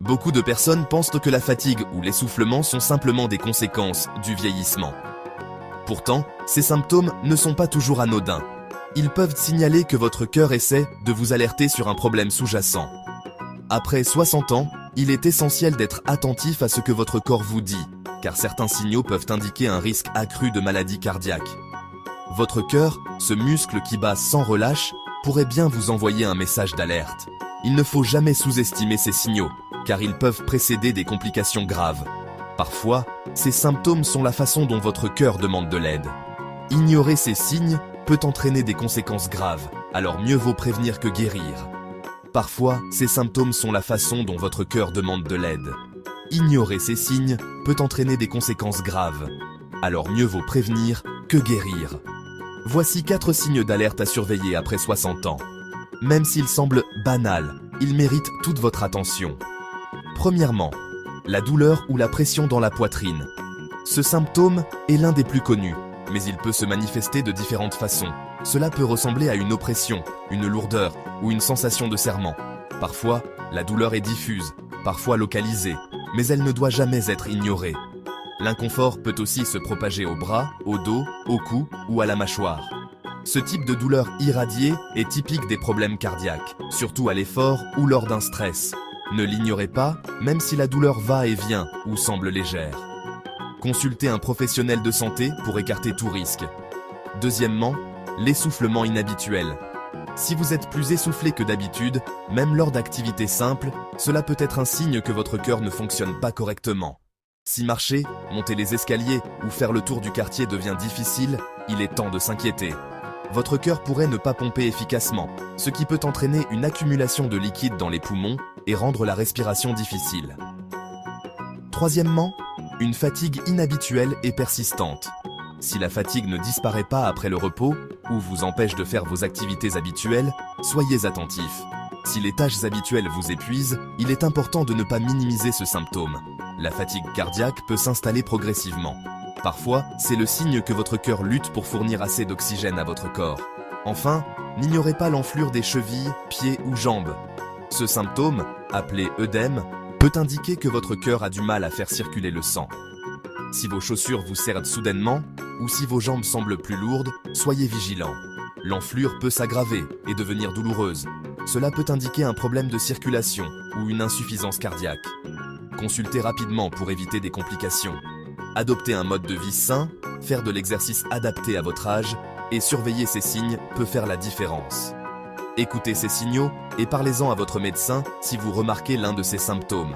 Beaucoup de personnes pensent que la fatigue ou l'essoufflement sont simplement des conséquences du vieillissement. Pourtant, ces symptômes ne sont pas toujours anodins. Ils peuvent signaler que votre cœur essaie de vous alerter sur un problème sous-jacent. Après 60 ans, il est essentiel d'être attentif à ce que votre corps vous dit, car certains signaux peuvent indiquer un risque accru de maladie cardiaque. Votre cœur, ce muscle qui bat sans relâche, pourrait bien vous envoyer un message d'alerte. Il ne faut jamais sous-estimer ces signaux, car ils peuvent précéder des complications graves. Parfois, ces symptômes sont la façon dont votre cœur demande de l'aide. Ignorer ces signes peut entraîner des conséquences graves, alors mieux vaut prévenir que guérir. Parfois, ces symptômes sont la façon dont votre cœur demande de l'aide. Ignorer ces signes peut entraîner des conséquences graves, alors mieux vaut prévenir que guérir. Voici 4 signes d'alerte à surveiller après 60 ans. Même s'ils semblent banals, ils méritent toute votre attention. Premièrement, la douleur ou la pression dans la poitrine. Ce symptôme est l'un des plus connus, mais il peut se manifester de différentes façons. Cela peut ressembler à une oppression, une lourdeur ou une sensation de serrement. Parfois, la douleur est diffuse, parfois localisée, mais elle ne doit jamais être ignorée. L'inconfort peut aussi se propager au bras, au dos, au cou ou à la mâchoire. Ce type de douleur irradiée est typique des problèmes cardiaques, surtout à l'effort ou lors d'un stress. Ne l'ignorez pas, même si la douleur va et vient ou semble légère. Consultez un professionnel de santé pour écarter tout risque. Deuxièmement, l'essoufflement inhabituel. Si vous êtes plus essoufflé que d'habitude, même lors d'activités simples, cela peut être un signe que votre cœur ne fonctionne pas correctement. Si marcher, monter les escaliers ou faire le tour du quartier devient difficile, il est temps de s'inquiéter. Votre cœur pourrait ne pas pomper efficacement, ce qui peut entraîner une accumulation de liquide dans les poumons et rendre la respiration difficile. Troisièmement, une fatigue inhabituelle et persistante. Si la fatigue ne disparaît pas après le repos ou vous empêche de faire vos activités habituelles, soyez attentif. Si les tâches habituelles vous épuisent, il est important de ne pas minimiser ce symptôme. La fatigue cardiaque peut s'installer progressivement. Parfois, c'est le signe que votre cœur lutte pour fournir assez d'oxygène à votre corps. Enfin, n'ignorez pas l'enflure des chevilles, pieds ou jambes. Ce symptôme, appelé œdème, peut indiquer que votre cœur a du mal à faire circuler le sang. Si vos chaussures vous serrent soudainement, ou si vos jambes semblent plus lourdes, soyez vigilants. L'enflure peut s'aggraver et devenir douloureuse. Cela peut indiquer un problème de circulation ou une insuffisance cardiaque. Consultez rapidement pour éviter des complications. Adopter un mode de vie sain, faire de l'exercice adapté à votre âge et surveiller ces signes peut faire la différence. Écoutez ces signaux et parlez-en à votre médecin si vous remarquez l'un de ces symptômes.